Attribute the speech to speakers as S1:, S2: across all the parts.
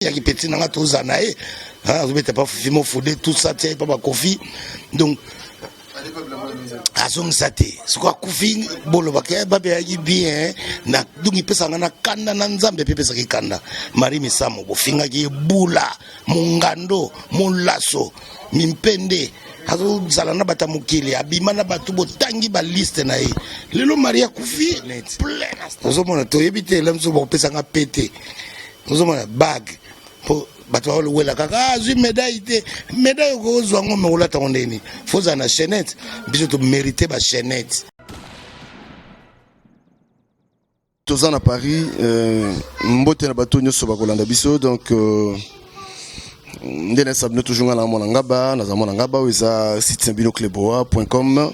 S1: Il y a qui petit nanga tous anae. Hein, vous mettez pas fimo foudé tout ça tiens pas kofi. Donc azong sate. Ce quoi kofi bolo bakaya babe ayi bien na donc il peut sangana kanda na nzambe pepe sa kanda. Mari misamo bo finga ki bula mungando mulaso mimpende. Azo zalana bata mukili abimana batu botangi ba liste na ye. Lelo Maria kufi plein. Ozo mona to yebite lemso bo pesa nga pété. Ozo mona bag po bato le wela kaka azui médaille ko zwango me olata ondeni. Foza na chaînette biso to mériter ba chaînette.
S2: Tozana Paris mbote na bato nyoso bakolanda biso donc ndene sabne toujours na mona ngaba na zamona ngaba weza site sambinocleboa.com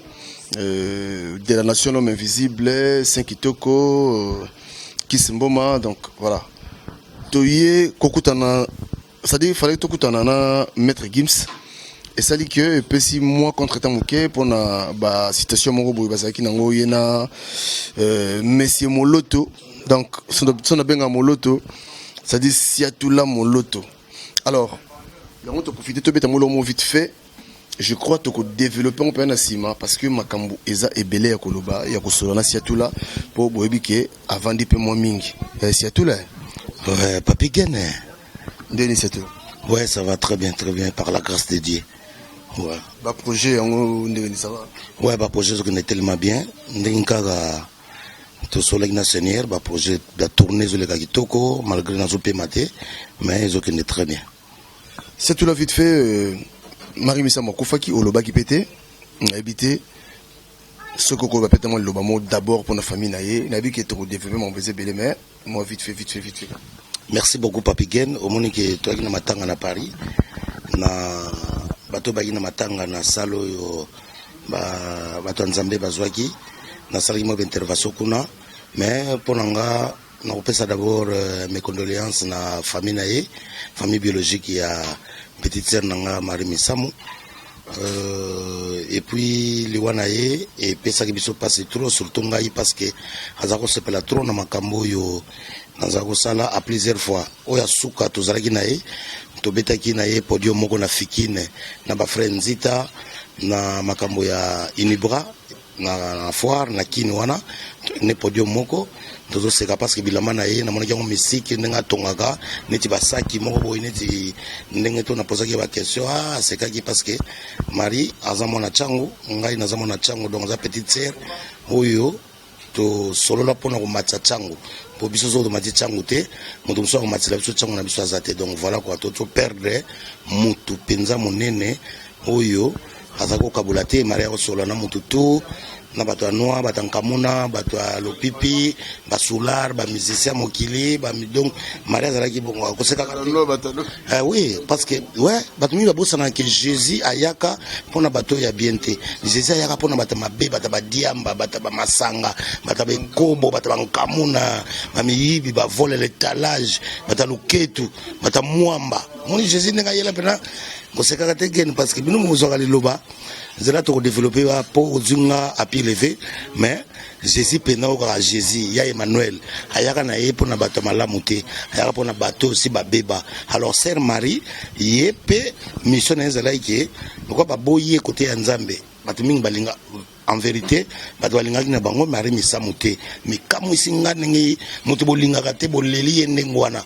S2: de la nation homme invisible 5 kitoko Kisimboma donc voilà toye kokutana c'est-à-dire fallait tokutana na maître Gims et ça dit que pesi moi contre tamuke pour na ba citation moko boy bazaki nango yena monsieur Moloto donc son benga Moloto ça dit Siatula Moloto alors on te profiter de te vite fait. Je crois que développer un peu un asima parce que makambu eza ebele ya koloba ya kosolana siatula pour boebike avant de payer moins mingi. Siatula.
S1: Ouais, Papi Gene.
S2: Denis siatula.
S1: Ouais, ça va très bien par la grâce de Dieu. Ouais.
S2: Ba projet en ça va.
S1: Ouais, ba projet ce connaît tellement bien. Ndinkaga to soleil na seigneur, ba projet de tourner sur le Gagitoko malgré na zopé maté, mais ils connaît très bien.
S2: C'est tout la vite fait Marie Misamo Koufaki au loba qui pétait habité ce coco va péter moi le loba d'abord pour la famille naïe n'a vu qui est au développement mon baiser belé mais moi vite fait
S1: merci beaucoup Papi Gen au monde que toi qui na matanga na Paris na bato ba na matanga na salo yo ba bato nzambe bazwaki na sala mo intervention kuna mais pour nanga na kopesa d'abord mes condoléances na famille naïe famille biologique ya petite sœur nanga Marie Misamu et puis liwanaye et pesa ki biso passe trop surtout ngai parce que azako sepela trop na makambo yo nazako sala à plusieurs fois oya suka tozalaki naye to betaki naye podium moko na fikine na ba frère Nzita na makambo ya Inibra na foire na kini wana ne podium moko tozo seka parce que bilama na ye na monaki ngo musique ndenga tongaka neti basaki moko boy neti ndenge to na posaki ba question sekaki parce que Marie azamo na changu ngai nazamo na changu donc za petite sœur oyo to solola pona ko matcha changu po biso zo to matcha changu te mutu mso ko matcha biso changu na biso azate donc voilà quoi to perdre mutu penza monene oyo azako kabula te Marie ko solola na mutu to na bato ya noa bato nkamuna bato ya lopipi basular ba musicien mokili ba donc Maria zalaki bongo akoseka oui parce que ouais bato mi babosana que Jésus ayaka pona bato ya bienté Jésus ayaka pona bato mabe bato ba diamba bato ba masanga bato ba kobo bato ba nkamuna ba miyibi ba voler l'étalage bato luketu bato mwamba moni Jésus nenga yela pena koseka te gen parce que bino mo zoka liloba zela to développer pour zunga à pied levé mais Jésus pena au Jésus ya Emmanuel ayaka na ye pona bato malamu te ayaka pona bato aussi babeba alors sœur Marie yepe mission ezala ke ko ba boye côté ya Nzambe bato mingi balinga en vérité bato balinga na bango Marie Misamu te mais kamwe singa ngi mutu bolinga ka te boleli ndengwana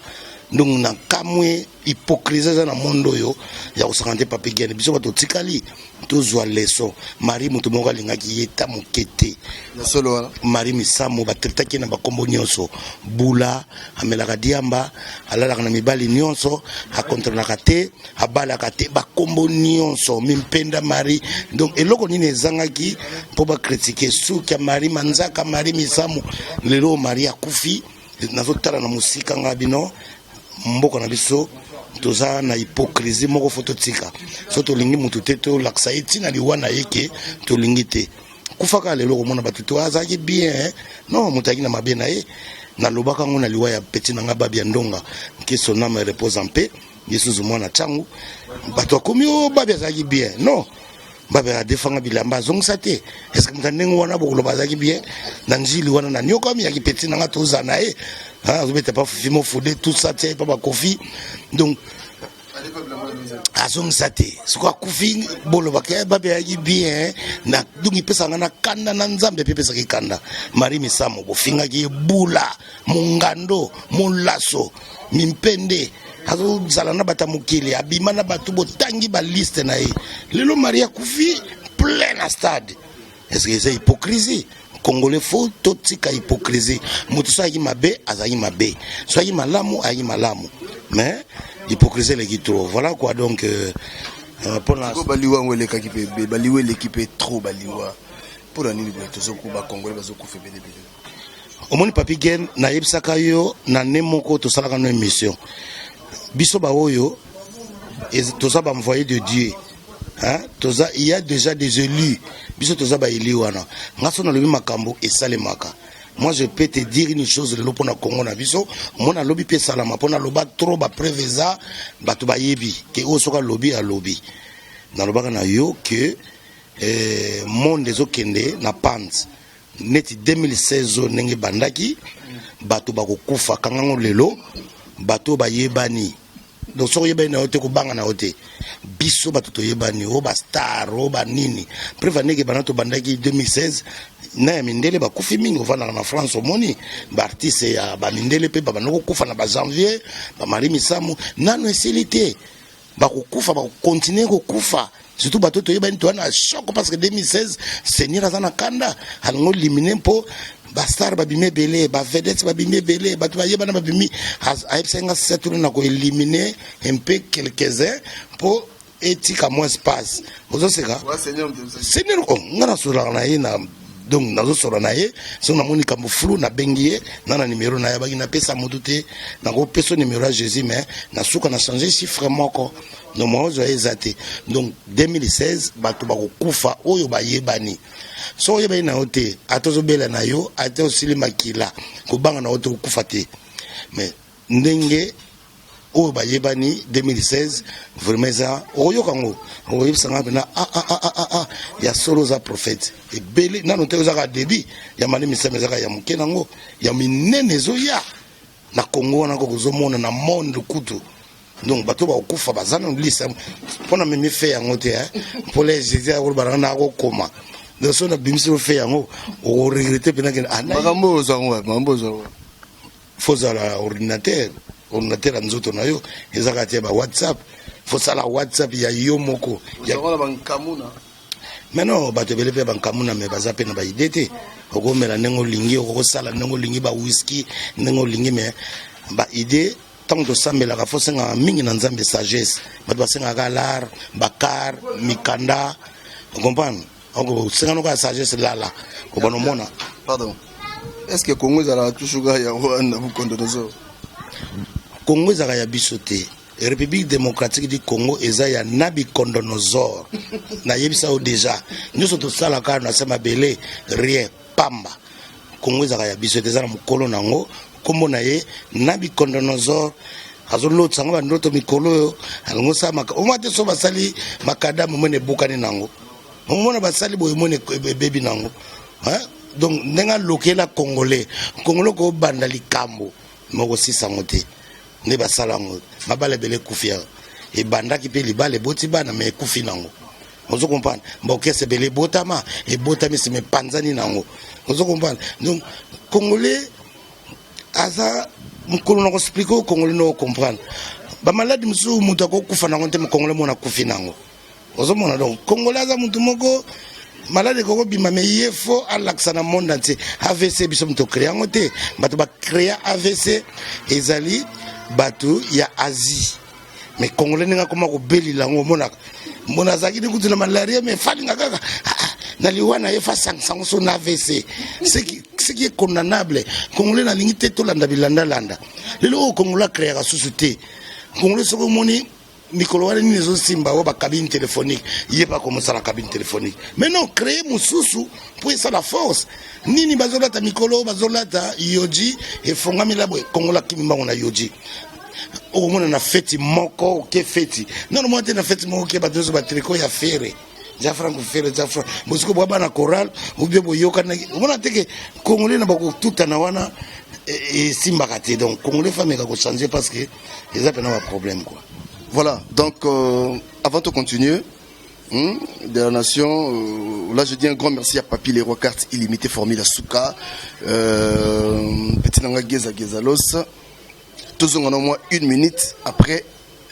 S1: donc na kamwe hypocrisie na mondo yo ya kusangante Papi Gen biso bato tikali tozwa leso Marie mutu moko alingaki yeta mokete
S2: na solo wana
S1: Marie Misamu batretaki na bakombo nyonso bula amelaka diamba alalaka na mibali nyonso akontranaka te abalaka te bakombo nyonso mimpenda Marie donc eloko nini ezangaki po ba critiquer suki ya Marie manzaka Marie Misamu lelo Marie akufi nazotala na musika ngabino mboko na biso toza na hypocrisie moko foto tika so to lingi mutu te to laksa itina liwana yeke to lingi te kufaka lelo ko mona batu to azaki bien non mutaki na mabe na ye na lobaka ngona liwa ya petit nanga babi ya ndonga ke son âme repose en paix Yesu mwana changu batu akomi o babi azaki bien non babi a defanga bilamba zongsa te est-ce que mutandenge wana bokolo bazaki bien na njili wana na nyoka mi ya petit nanga toza na ye ah vous mettez pas fimo foudé tout ça tiens pas kofi donc azong sate siko kufi bolo bakaya babe ayi bien na dungi pesa ngana kanda na nzambe pe pesa kikanda mari misamo bofinga ki bula mungando mulaso mimpende azo zalana batamukili abimana batu botangi ba liste na ye lelo maria kufi plein à stade. Est-ce que c'est hypocrisie? Congolais faut totika hypocrisie. Mutu soki mabe azayi mabe. Soki malamu ayi malamu. Mais hypocrisie les qui trop. Voilà quoi donc pour la
S2: baliwa ngwele kakipe baliwa l'équipe trop baliwa. Pour la nini tozoku ba congolais bazoku fe bele bele.
S1: Omoni papi gen na yebisaka yo na nemoko to salaka no émission. Biso ba oyo to ça ba envoyé de Dieu. Hein? Il y a déjà des élus. Biso toza ba eli wana. Ngaso na lobi makambo esalemaka. Moi je peux te dire une chose le pona Congo na biso, mona lobi pe salama pona loba trop ba preveza batu ba yebi ke osoka lobi a lobi. Na lobaka na yo que monde ezokende na pants. Neti 2016 nenge bandaki batu ba kokufa kangango lelo batu ba yebani. Donc so yebani na hote ko banga na hote. Biso batu to yebani o ba star o ba nini. Prevane ke banato bandaki 2016 na mindele ba kufi mingi ovana na France omoni ba artiste ya ba mindele pe ba banoko kufa na ba janvier ba mari misamu nano esilité ba kufa ba continuer ko kufa surtout bato to yebani to na choc parce que 2016 Seigneur azana kanda alingo liminer po ba star ba bimé belé ba vedette ba bimé belé ba to yebana ba bimi aipsenga setulu na ko éliminer un peu quelques-uns pour éthique à moins espace ozo seka Seigneur ko ngana sura na ina donc nazo sura na ye so na moni kambo flou na bengié na numéro na ya bagi na pesa moduté na ko pesa numéro à Jésus mais na suka na changer chiffre moko no mozo ezate donc 2016 bato ba ko kufa oyo ba yebani so yebani na hote atozo bela na yo ate osili makila ko banga na hote kufa te mais ndenge oyo ba yebani 2016 vraiment ça oyo kango oyo sanga na ya solo za prophète et belé nano te za ka débit ya mani miseme za ka ya mukenango ya minene zoya na Congo na ko kozomona na monde kutu donc bato ba okufa bazana lisa pona meme fe yango te pour les Jésus a barana ko koma donc so na bimisi fe yango o regretter pena ke
S2: makambo zango mambo zango
S1: faut la ordinateur ordinateur nzoto na yo ezaka te ba WhatsApp faut ça la WhatsApp ya yo moko
S2: ya kona bankamuna
S1: maintenant bato bele pe bankamuna me bazape na ba idete okomela nengo lingi okosala nengo lingi ba whisky nengo lingi me ba idée tant de sambela ka fosenga mingi na nzambe sagesse bato basenga ka lar bakar mikanda comprendre ongo senga no ka sagesse lala ko bono mona
S2: pardon est-ce que Congo ezala toujours ya wana bukondo dozo
S1: Congo ezaka ya biso te République démocratique du Congo eza ya Nabucodonosor na yebisa o déjà nyuso to sala ka na sema belé rien pamba Congo ezaka ya biso te za na mukolo nango kombo na ye Nabucodonosor azolo tsango ba ndoto mikolo alongo sa maka o mate so basali makada momene bukani nango momona basali boye mone bebi nango hein donc nenga lokela congolais ko banda likambo moko sisango te ne basalango mabale bele kufia e banda ki pe libale boti bana me kufi nango ozo comprendre mboke se bele botama e botami se me panzani nango ozo comprendre donc congolais aza mukolo na ko expliquer au congolais no comprendre ba maladi musu mutu ko kufa nango te congolais mona kufi nango ozo mona donc congolais aza mutu moko malade koko bima me yefo alaksa na monde entier AVC biso mto créer ngote bato ba créer AVC ezali bato ya Asie mais congolais ninga koma ko beli lango mona zaki ni kutuna malaria mais falinga kaka na liwana yefa sango so na AVC ce qui est condamnable congolais na lingite to landa bilanda landa lelo congolais créer la société congolais soko moni Mikolo wale ni zo simba wa ba cabine téléphonique yé pas comme ça la cabine téléphonique mais non créer mususu pour ça la force nini bazolata mikolo bazolata yoji et fonga milabo kongola kimba on a yoji au moins na fête moko ke fête non moi na fête moko ke badozo ba tricot ya fere ja franco fere ja franco musiko baba na choral ou bien boyoka na on a teke congolais na bako tuta na wana et simbaka te donc congolais famille ka ko changer parce que ils ont un problème quoi.
S2: Voilà, donc avant de continuer, de la nation, là je dis un grand merci à Papi Leroy Carte illimitée Formule Souka, petit nanga Geza Gezalos. Tous on a au moins 1 minute après,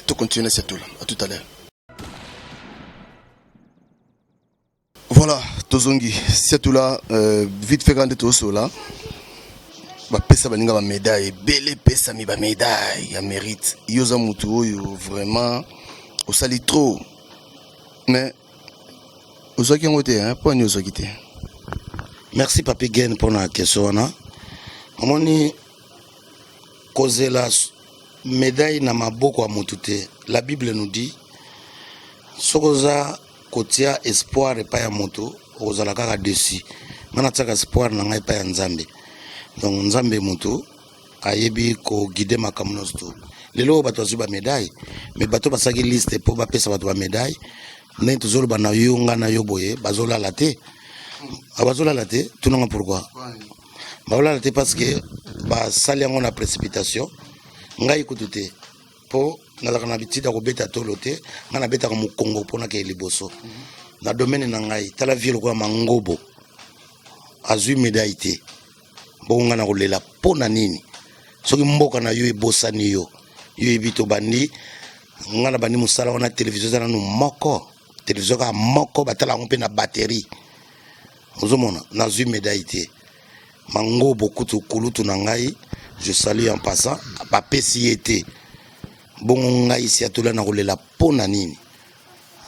S2: tu continues cette tour. À tout à l'heure. Voilà, Tozongi, c'est tout là, vite fait grande tout là. Ba pesa baninga ba médaille, belle pesa mi ba médaille, ya mérite. Yoza mutu oyo vraiment au sali trop. Mais aux qui ont été hein, pas nous aux qui.
S1: Merci Papi Gen pour la question là. Amoni causer la médaille na maboko a mutute. La Bible nous dit sokoza kotia espoir et pas ya moto, ozala kaka dessus. Ngana tsaka espoir na ngai pa ya Nzambe. Donc Nzambe moto ayebi ko guider makambo nosto. Lelo bato azuba médaille, mais bato basaki liste pour ba pesa bato ba médaille. Ne tozolo bana yo ngana yo boye bazola laté. Abazola laté, tout non pourquoi? Bazola laté parce que ba sali yango na précipitation. Ngai kutute po nazaka na bitida ko beta tolote, ngana beta ko Kongo pona ke liboso. Na domaine na ngai, tala ville ko mangobo. Azui médaille te. Bonga na kolela pona nini soki mboka na yo ebosani yo ebito bandi ngana bandi musala wana télévision zana no moko télévision ka moko batala ngompe na batterie ozomona na zui médaille te mango bokutu kulutu na ngai je salue en passant ba pesi été bongo ngai si atola na kolela pona nini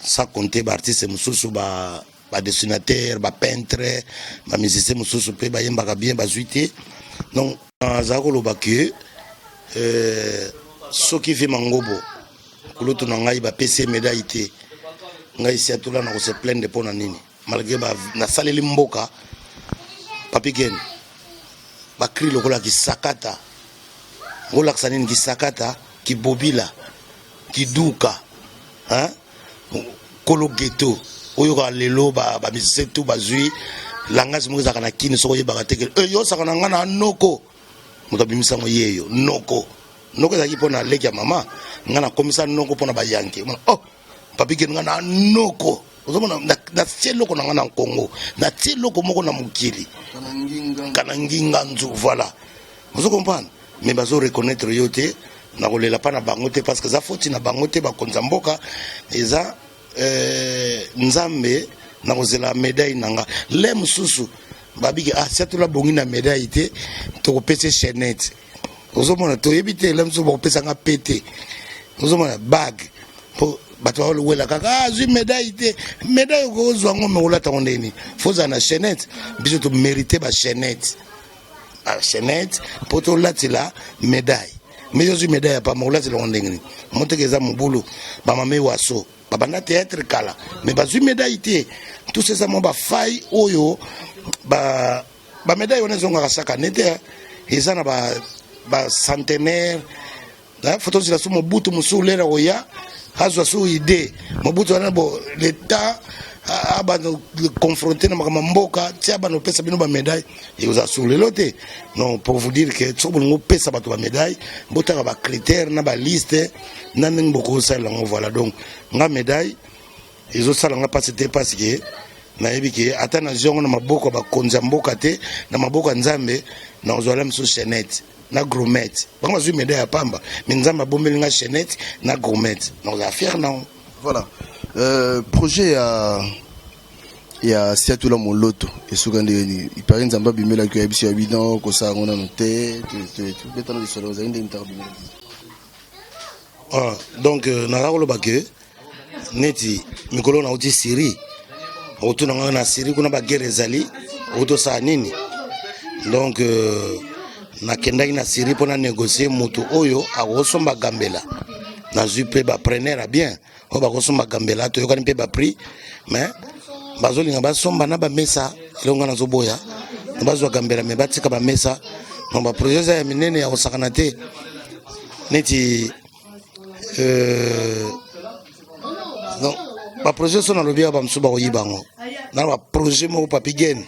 S1: sans compter ba artiste mususu ba dessinateur, ba peintre, ba musicien mususu pe ba yembaka bien ba zuité. Donc azako lobake soki fi mangobo kulutu na ngai ba PC médaille te. Ngai si atula na ko se plaindre pona nini. Malgré ba na saleli mboka Papi Gen ba cri lokola ki sakata. Ngola ksanini ki sakata, ki bobila, ki duka. Hein? Kolo ghetto. Oyo ka lelo ba musicien tout bazui langage mo zakana kini soko yebaka teke yo sakana ngana noko moto bimisa mo yeyo noko zaki pona leki ya mama ngana komisa noko pona bayanke oh Papi Gen ngana noko ozomona na cielo ko ngana Kongo na cielo ko moko na mukili kana nginga nzu voilà vous comprenez mais bazo reconnaître yote na kolela pa na bangote parce que za foti na bangote ba konza mboka eza Nzambe na kozela médaille nanga le mususu babiki satula bongi na médaille te to kopesa chaînette ozomona to yebite le mususu bopesa nga pété ozomona bag po bato ba wela kaka zui médaille te médaille ko zwango me olata ondeni foza na chaînette biso to mériter ba chaînette pour to latila médaille mais yo zui médaille pa mo latila ondeni montekeza mobulu ba mame waso bana théâtre kala mais bazui médaille te tout ces amants ba faille oyo ba médaille on ezonga kasaka nete ezana ba centenaire la photo de la sumo butu musulera oya hazwa su idée mobutu wana bo l'état aba confronter na mboka tia ba no pesa bino ba médaille et vous assurez loté non pour vous dire que tout bon pesa ba to ba médaille botaka ba critères na ba liste na ngoko sala ngo voilà donc nga médaille ils ont sala nga passer parce que na yebiki ata na zongo na maboko ba konza mboka te na maboko Nzambe na ozwala mso chaînette na gromette bango zui médaille ya pamba mais Nzambe bombeli nga chaînette na gromette na za fier non
S2: voilà projet ya siatula moloto esukande il paraît Nzamba bimela ko yabisi abidon ko sa ngona noté tout betana de solo za inde interview
S1: donc na rakolo bake neti mikolo na uti Syrie otuna ngana na Syrie kuna ba guerre ezali oto sa nini donc na kendaki na Syrie pona négocier moto oyo akosomba gambela na zupe ba preneur bien o ba kosomba gambela to yokani pe ba prix mais bazolinga basomba na ba mesa elonga na zoboya bazwa gambela me batika ba mesa no ba projet ya minene ya osakana te neti non ba projet so na lobia ba msuba ko yibango na ba projet mo Papi Gen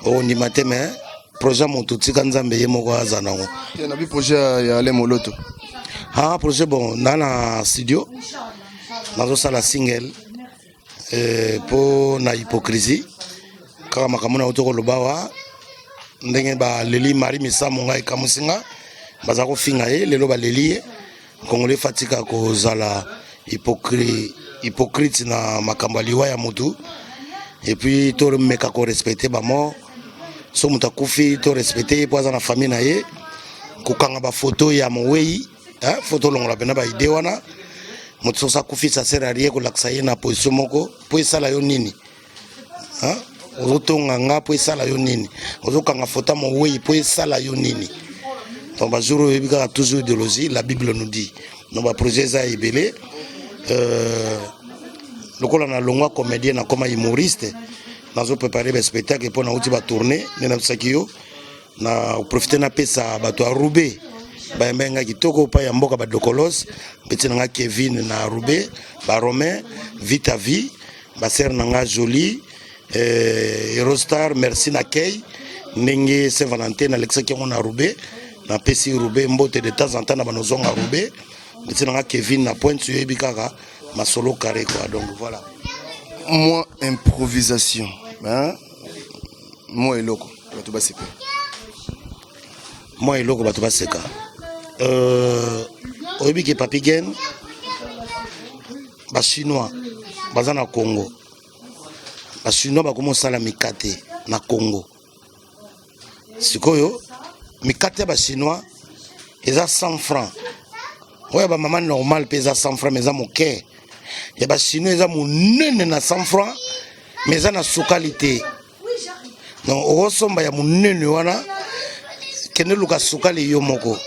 S1: o ni mateme projet moto tika nzambe ye moko aza nango.
S2: Na bi projet ya Alain Moloto.
S1: Ah projet bon na studio nazo sala single po na hypocrisie kaka makambo na otoko lobawa ndenge ba leli Marie Misamu ngai kamusinga baza ko finga ye lelo ba leli ye Congolais fatika ko zala hypocrite na makambo liwa ya mutu et puis to meka ko respecter ba mort so muta kufi to respecter po za na famille na ye ko kanga ba photo ya mowei photo longola pena ba ide wana mutu sa kufi sa sera rie ko laksa ye na position moko po esala yo nini ozotonga nga po esala yo nini ozokanga photo mowei po esala yo nini. Donc jour il y a toujours idéologie, la Bible nous dit. Nous va projet ça ebelé le col na longwa comédien na comme humoriste nous préparer le spectacle pour na uti ba tourner na sakio na profiter na pesa bato a Roubaix ba mbenga kitoko pa ya mboka ba dokolos petit na Kevin na Roubaix ba Romain vite à vie ba ser na nga Jolie Eurostar merci na Kay ndenge Saint-Valentin Alexa qui on a Roubaix na pesi Roubaix mbote de temps en temps na banozonga Roubaix petit na Kevin na point sur ebikaka ma solo carré quoi donc voilà.
S2: Moi improvisation moi eloko bato baseka
S1: moi eloko bato baseka oyebiki Papi Gen ba chinois baza na Congo ba chinois bakoma sala mikate na Congo sikoyo mikate ba chinois eza 100 francs oya ba maman normal pesa 100 francs mais eza moke ya ba chinois eza monene na 100 francs mais eza na sukalité donc osomba ya monene wana kende luka sukali yo moko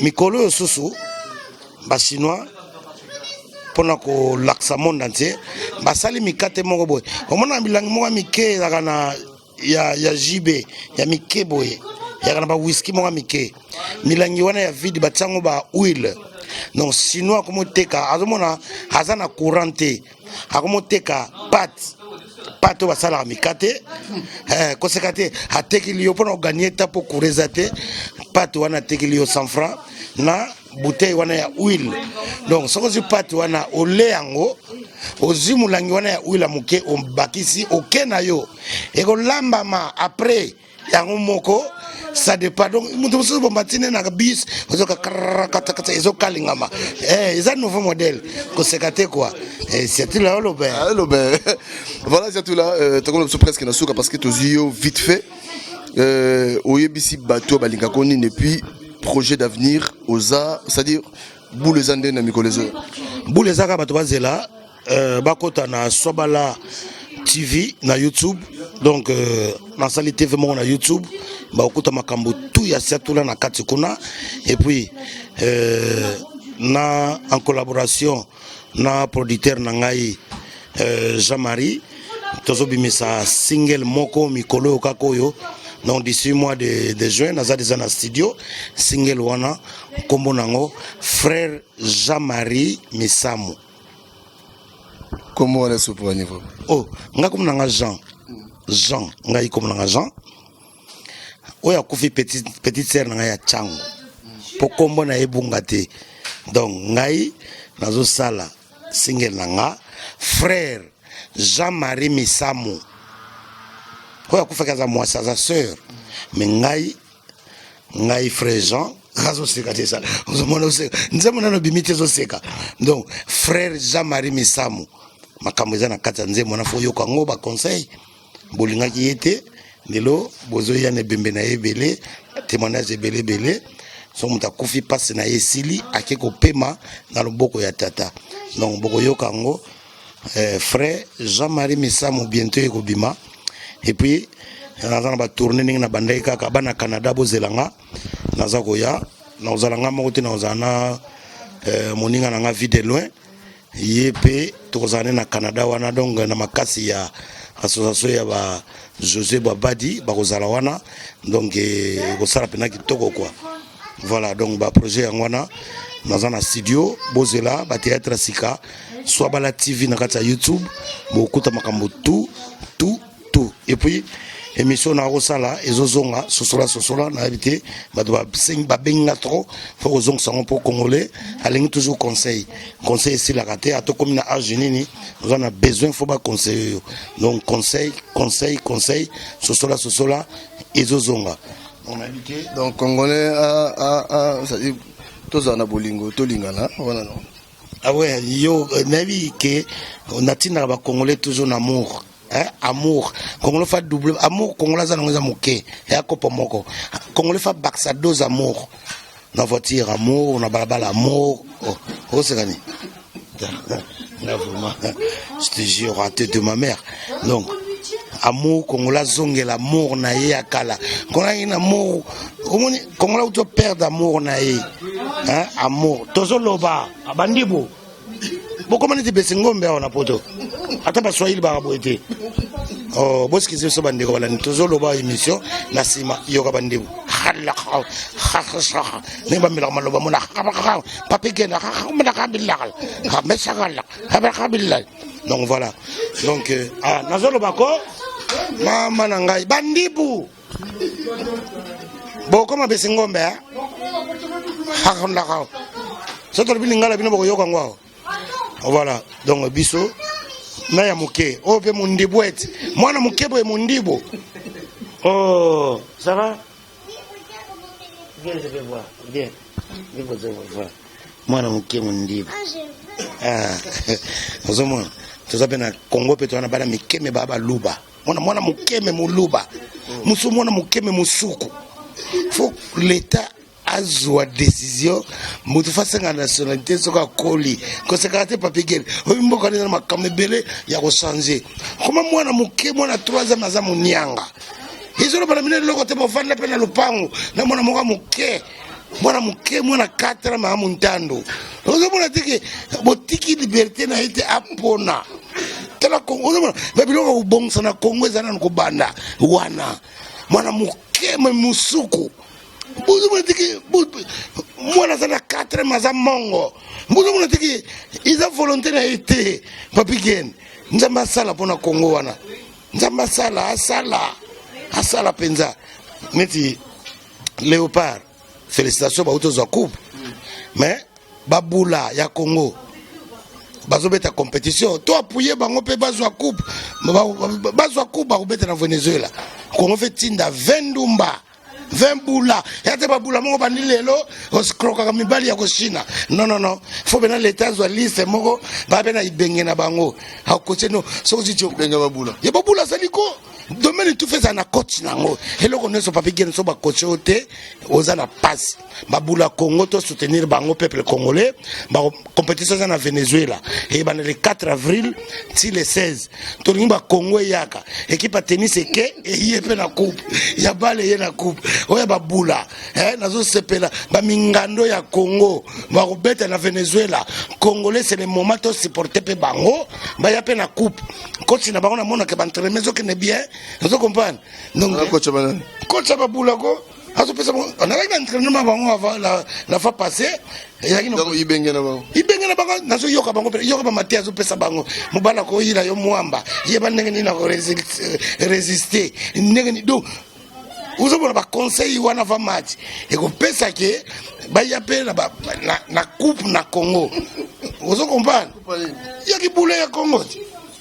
S1: mikolo yo susu ba chinois pona ko laksa monde entier basali mikate moko boy omona bilangi moko mike ezaka na ya jibe ya mike boye ya kana ba whisky moko mike milangi wana ya vide batsango ba huile donc chinois comme teka azomona azana courante akomo teka pâte basala mikate kosekate atekili yo pona gagner tapo kurezate pâte wana tekili yo 100 francs na bouteille wana ya huile donc soko zi pâte wana ole yango ozimulangi wana ya huile muke ombakisi okena yo eko lambama après yango moko ça dépend donc mutu musu bombatine na bis ozoka kata ezokalingama eza nouveau modèle kosekate quoi c'est tout là le
S2: ben voilà c'est tout là tokolo presque na suka parce que tozio vite fait oyebisi bato balinga koni et puis projet d'avenir oza c'est-à-dire boule zande na mikolezo
S1: boule zaka bato bazela bakota na Sobala TV na YouTube donc na sali TV mo na YouTube ba okuta makambo tout ya setula na kati kuna et puis na en collaboration na producteur na ngai Jean-Marie tozo bimisa single moko mikolo kakoyo donc d'ici mois de juin naza déjà na studio single wana kombo nango frère Jean-Marie Misamu.
S2: Comment on est sur le niveau?
S1: Oh, nga comme nanga Jean ngai comme nanga Jean oya kufi petite sœur nanga ya Chango po kombo na ebunga te donc ngai nazo sala single nanga frère Jean-Marie Misamu oya kufa kaza moi sa sœur mais ngai frère Jean razo seka te sala ozomona oseka nzemona no bimite zo seka donc frère Jean-Marie Misamu makambo eza na kati ya nzembo na fo yoka ngo ba conseil bolingaki yete lelo bozo ya ne bembe na ebele témoignage ebele so muta kufi passe na esili ake ko pema na loboko ya tata donc boko yoka ngo frère Jean-Marie Misamu bientôt ekobima et puis naza ba tourner ninga na bandai kaka bana Canada bozelanga naza koya na ozalanga moko te na ozana moninga na nga vide loin yepe tokozane na Canada wana donc na makasi ya association ya ba José Babadi bakozala wana donc kosala pena kitoko quoi voilà donc ba projet ngwana naza na studio bozela ba théâtre sika soit bala TV na kati ya YouTube bokuta makambo tout et puis émission na rosala ezozonga sosola na habité ba benga trop faut ozonga sango pour congolais alingi toujours conseil ici la raté à to comme na argenini on a besoin faut ba conseiller donc conseil sosola ezozonga on a habité
S2: donc congolais ça dit tous en abolingo to lingana voilà non.
S1: Ah ouais, yo navi que on a tina ba congolais toujours amour. Hein, amour. Congolais fait double amour, congolais za ngoza moké. Et akopo moko. Congolais fait baksa deux amour. Na voiture amour, na balabala amour. Oh c'est gagné. Là vraiment, je te jure raté de ma mère. Donc amour congolais zonge l'amour na ye akala. Congolais ina amour. Congolais tu perds d'amour na ye. Hein, amour. Tozo loba abandibo. Boko mani te besengombe ona poto. Ata ba Swahili ba boete. Oh, boss ki so bandeko bala ni tozo loba émission na sima yoka bandibo. Khalla kha. Ne ba mila maloba mona. Papegena mona kabilal. Mesagala. Kabilal. Donc voilà. Donc nazo loba ko mama na ngai bandibu. Boko ma besengombe ha. Khalla kha. Soto bilingala bino boko yoka ngwao. Voilà, donc biso na ya muke o pe mundibo eti mwana mukebo e mundibo. Oh, ça va? Viens, je vais voir. Viens, je vais voir. Mwana muke mundibo. Ozomona tozapena Congo pe tona bana mikeme baba luba. Mwana mukeme muluba. Musu mwana mukeme musuku. Faut l'état azwa décision mutu fasenga nationalité soka koli conséquence papigel oyimbo kana makamebele ya ko changer koma mwana muke mwana 3 ans naza munyanga izolo bana mine loko te mofanda pena lupango na mwana moka muke mwana 4 ans ma muntando ozo mona tiki botiki liberté na ite apona tela Congo ozo mona babiloko ubongsa na Congo ezana ko banda wana mwana muke musuku Buzu mwana tiki mwana sana 4 maza mongo. Buzu mwana tiki iza volonté na été papigen. Nzamba sala pona Congo wana. Nzamba sala asala penza. Neti Léopard. Félicitations ba utozo coupe. Mais babula ya Congo. Bazobeta compétition. To appuyer bango pe bazwa coupe. Bazwa coupe ba ubeta na Venezuela. Congo fait tinda 20 ndumba. 20 bula yate ba bula moko bandi lelo oskroka kamibali ya koshina non faut bena l'état zo liste moko ba bena ibenge na bango ha koche no so zitio
S2: benga babula
S1: ya babula saliko domaine tout fait ça na coach nango eloko neso papigene so ba coach ote oza na passe babula Congo to soutenir bango peuple congolais ba compétition na Venezuela et ba le 4 avril ti le 16 to ngimba Congo yaka équipe tennis eke et yepe na coupe ya bale ye na coupe oya babula nazo sepela ba mingando ya Congo ba robeta na Venezuela congolais c'est le moment to supporter pe bango ba ya pe na coupe coach na bango na mona ke ba entraîner zo ke ne bien vous comprenez donc coach babula ko azo pesa on a un entraînement bango avant la fois passée
S2: donc ibenge na bango
S1: nazo yoka bango yoka ba matia azo pesa bango mobala ko yira yo mwamba yeba ndenge ni na résister ndenge ni donc vous avez un conseil wana va match et qu'on peut ça que ba ya pe na coupe na Congo vous comprenez il y a qui boule ya Congo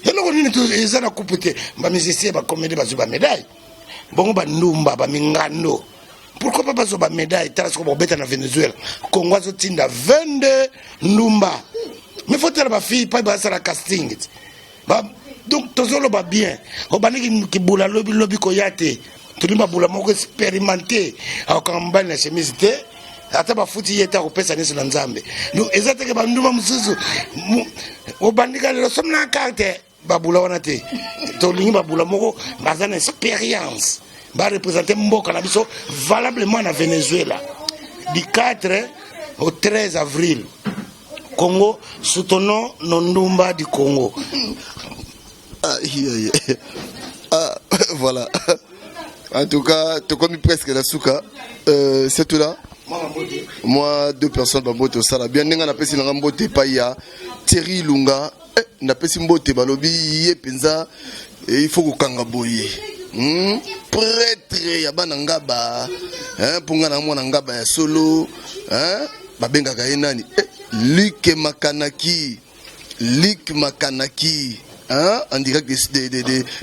S1: et là on est tous les ana coupe te ba musicien ba comédie ba zuba médaille bongo ba ndumba ba mingando pourquoi pas ba zuba médaille tala ko ba beta na Venezuela Congo zo tinda 22 ndumba mais faut tala ba fille pas ba sala casting ba donc tozolo ba bien o baniki ki bula lobi ko yate tulimba bula moko expérimenté akambali na chemise te ata ba futi yeta ko pesa neso na nzambe donc ezate ke banduma mususu o bandika le somna carte babula wana te to lingi babula moko bazana expérience ba représenter mboka na biso valablement na Venezuela du 4 au 13 avril Congo soutenons Nondumba du Congo.
S2: Voilà. En tout cas, tu connais presque la souka. C'est tout là. Moi, 2 personnes babote au sala. Bien, n'enga na pesi n'enga mbote paya. Thierry Lunga. Na pesi mbote balobi ye penza. Il faut que kanga boye. prêtre ya bana ngaba ponga na mwana ngaba ya solo babengaka ye nani Luc Makanaki en direct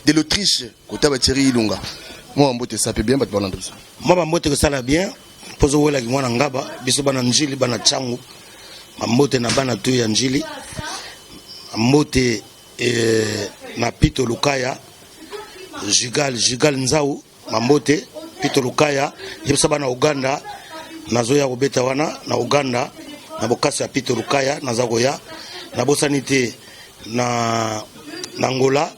S2: de l'Autriche kota ba Thierry Ilunga moi mbote ça peut bien bat balanda ça
S1: moi mbote que ça la bien pozo wela ki mwana ngaba biso bana njili bana changu mbote na bana tu ya njili mbote na Pito Lukaya Jugal Nzau mambote Pito Lukaya yebisa bana Uganda nazoya kobeta wana na Uganda na bokasi ya Pito Lukaya nazakoya na bosanite na Angola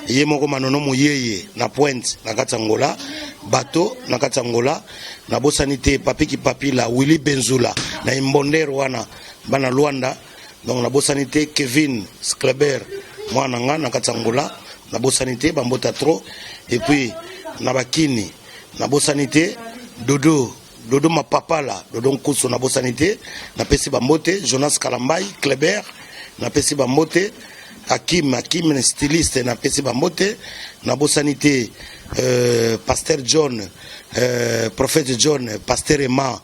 S1: ye moko manono moyeye na Pointe na kati Angola bato na kati Angola na bosanite papiki papila Willy Benzula na Imbondero wana bana Luanda donc na bosanité Kevin Skleber mwana nga na kati Angola na bosanité bambota trop et puis na bakini na bosanité Dodo mapapala Dodo Nkuso na bosanité na pesi bambote Jonas Kalambai Kleber na pesi bambote Hakim styliste na pesi bambote na bosanité Pasteur John prophète John Pasteur Emma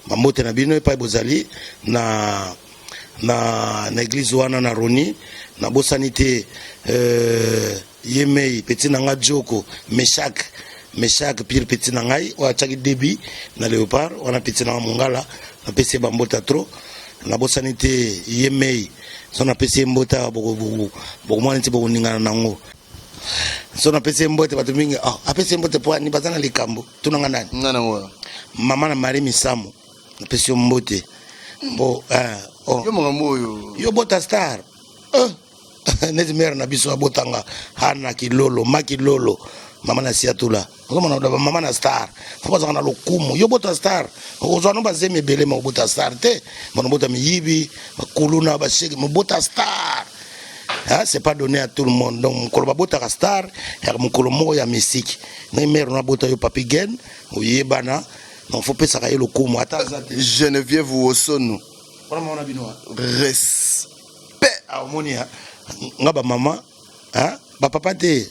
S1: bambote na bino epai bozali na église wana na Roni na bosanité Yemei petit nanga Joko Meshak pire petit nangai wa chaki debi na Léopard wana petit nanga Mongala na pesi bambota trop na bosanité Yemei so na pesi mbota boko mwana nti boko ningana nango so na pesi mbote batu mingi apesi mbote po ni bazana likambo tunanga nani
S2: ngana ngo
S1: mama na Marie Misamu na pesi mbote bo
S2: yo mongambo
S1: yo bota star neti mère na biso abotanga hana kilolo makilolo mama na siatula ngoma na mama na star faut pas na lokumu yo bota star ozwa no bazeme bele ma bota star te mon bota miyibi kuluna ba shege mo bota star c'est pas donné à tout le monde donc ko ba bota star ya mukolo mo ya musique na mère na bota yo papigen oyebana non faut pas ça le lokumu ata
S2: Geneviève Wosono
S1: respect à monia ngaba mama ba papa te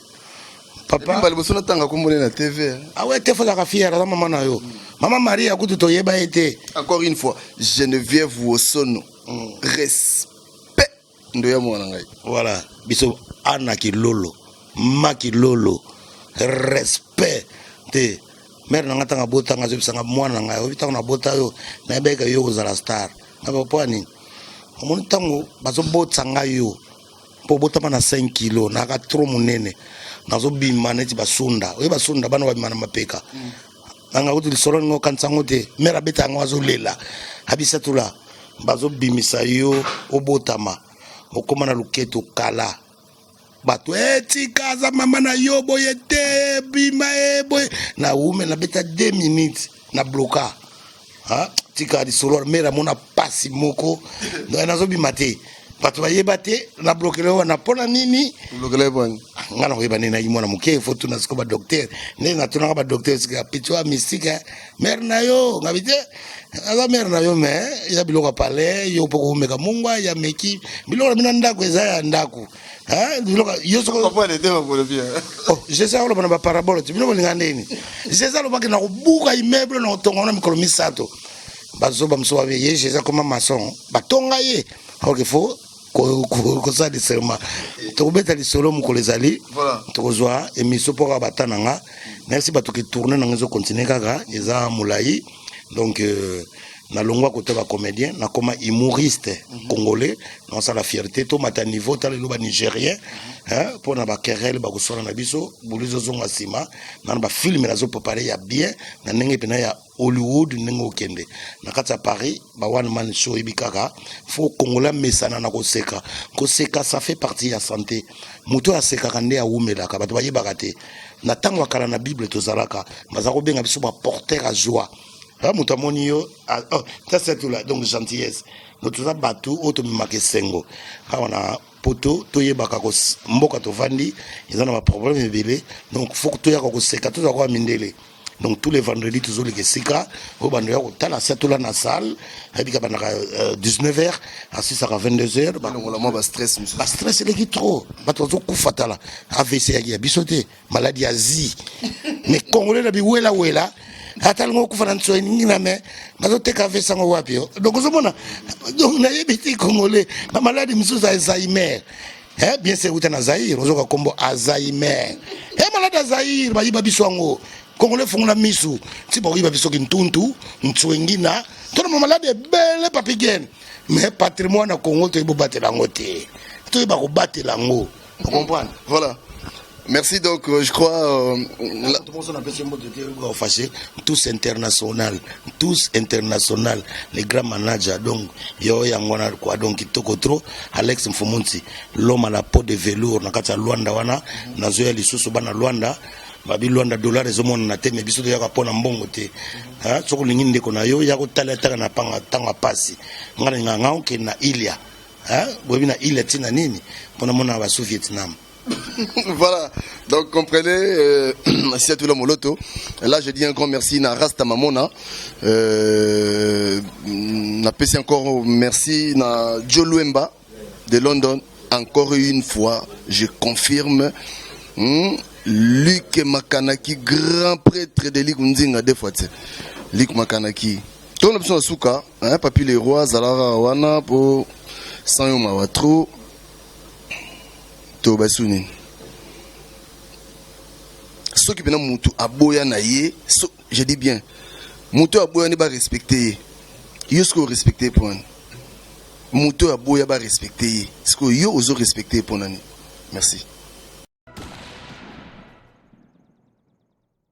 S2: papa bali bosona tanga komone na TV
S1: ouais te faut la fière la maman na yo maman Maria kutu to yeba été
S2: encore une fois Geneviève Wosono respect ndo ya mwana ngai
S1: voilà biso ana kilolo makilolo respect te mère na ngata ngabota ngazobisanga mwana ngai obita na bota yo na beka yo kozala star ngaba pwani omoni tango bazobotsa ngai yo po botama na 5 kilo na ka trop munene nazobima neti basunda oye basunda bana babima na mapeka nanga kuti lisolo ngo kansango te mera beta ngo azolela habisa tula bazobimisa yo obotama okoma na luketo kala bato kaza mama na yo boye te bima boye na ume na beta 2 minutes na bloka tika lisolo mera mona pasi moko nazobima te bato bayeba te na blokele wana pona nini
S2: blokele bwana
S1: ngana ko yebana na imona muke foto na sikoba docteur ne na tuna ba docteur sika pitwa mystique mère na yo ngabite ala mère na yo me ya biloko pale yo poko meka mungwa ya meki biloko mina ndako eza ya ndako biloko yo soko
S2: papa le tema pour le bien
S1: je sais lo bana ba parabole tu biloko ngandeni je sais lo baki na kubuka immeuble na tongo na mikolo misato bazoba msoba ye je sais comment maçon batonga ye ok faut ko ça discernement to beta lisolo mukolo ezali to kozwa émission pour abatana nga merci bato ki tourner na ngezo continuer kaka eza mulai donc na longwa côté ba comédien na comme humoriste congolais dans ça la fierté to mata niveau tala lo ba nigérien pour na ba querelle ba kosola na biso bolizo zonga sima na ba film na zo préparer ya bien na ndenge pena ya Hollywood ndenge okende na kati ya Paris ba one man show ibikaka faut congolais mesana na koseka ça fait partie ya santé muto aseka kande ya umela ka bato bayeba te na tango akala na bible tozalaka bazako benga biso ba porteur à joie muto amoni yo ça c'est tout là donc gentillesse notre ça batou auto mimake sengo wana poto toyebaka ko mboka to vandi ezana ba problème ebele donc faut que toya ko seka to za ko mindele Donc tous les vendredis toujours les sika au bando ya kotala c'est la na salle habika bana 19h à 6h à 22h
S2: ba stress
S1: ba stress les qui trop ba tozo kufatala AVC ya bisoté maladie asie mais congolais na bi wela atalingo kufana ntso ningina me bazoteka AVC ngo wapi donc ozomona donc na yebiti congolais ba maladie misuza Alzheimer. Bien sûr, vous êtes en Zaïre, vous avez combo Alzheimer. Malade à Zaïre, bah, il va bisouango. Congolais font la misou. Si bon, il va bisouer une tuntu, une tsuengina. Tout le monde malade est belle, papigen. Mais patrimoine à Congo, tu vas battre l'angote. Tu vas battre l'ango. Vous comprenez?
S2: Voilà. Merci donc, je crois.
S1: Tous international, les grands managers. Donc, yo yangwana quoi donc kitoko trop. Alex Mfumunzi, l'homme à la peau de velours. Nakata Luanda wana, nazoya lisusu bana Luanda. Babi Luanda dollar ezomona na te mais biso ya kapona mbongo te. Ha, soko lingi ndeko na yo ya kotala taka na panga tanga pasi. Ngana nganga ke na Ilia. Ha, bobi na Ilia tina nini? Pona mona ba sous Vietnam.
S2: Voilà, donc comprenez, c'est tout le moloto. Là, je dis un grand merci à Rasta Mamona. Na PC encore merci à Joe Luemba de London. Encore une fois, je confirme. Luc Makanaki, grand prêtre de Ligunzinga, des fois. Luc Makanaki. Ton option à Souka, Papi les rois, Zalara Wana pour Sanyoma Watro. Tobasuni. Ce qui est Moutou Aboya Naye, je dis bien, Moutou Aboya n'est pas respecté. Yo ce que respecté pour un. Moutou Aboya pas respecté. Ce que yo oso respecté pour un. Merci.